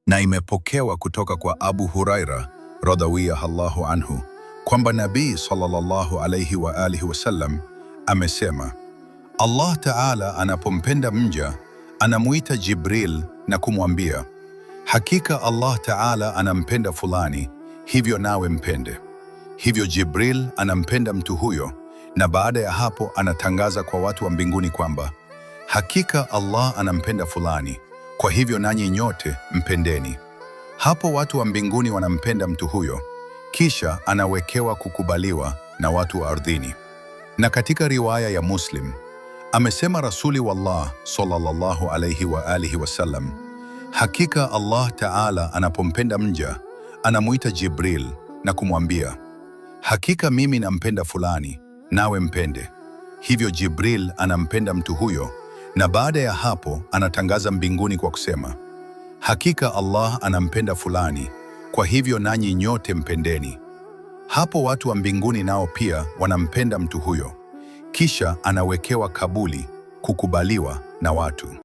Na imepokewa kutoka kwa Abu Huraira radhiyallahu anhu kwamba Nabii sallallahu alayhi wa alihi wasallam amesema, Allah Ta'ala anapompenda mja anamuita Jibril na kumwambia, hakika Allah Ta'ala anampenda fulani, hivyo nawe mpende. Hivyo Jibril anampenda mtu huyo, na baada ya hapo anatangaza kwa watu wa mbinguni kwamba hakika Allah anampenda fulani, kwa hivyo nanyi nyote mpendeni. Hapo watu wa mbinguni wanampenda mtu huyo, kisha anawekewa kukubaliwa na watu wa ardhini. Na katika riwaya ya Muslim amesema Rasuli wallah sallallahu alayhi wa alihi wasallam, hakika Allah Ta'ala anapompenda mja anamuita Jibril na kumwambia, hakika mimi nampenda fulani, nawe mpende. Hivyo Jibril anampenda mtu huyo, na baada ya hapo anatangaza mbinguni kwa kusema, hakika Allah anampenda fulani, kwa hivyo nanyi nyote mpendeni. Hapo watu wa mbinguni nao pia wanampenda mtu huyo, kisha anawekewa kabuli, kukubaliwa na watu.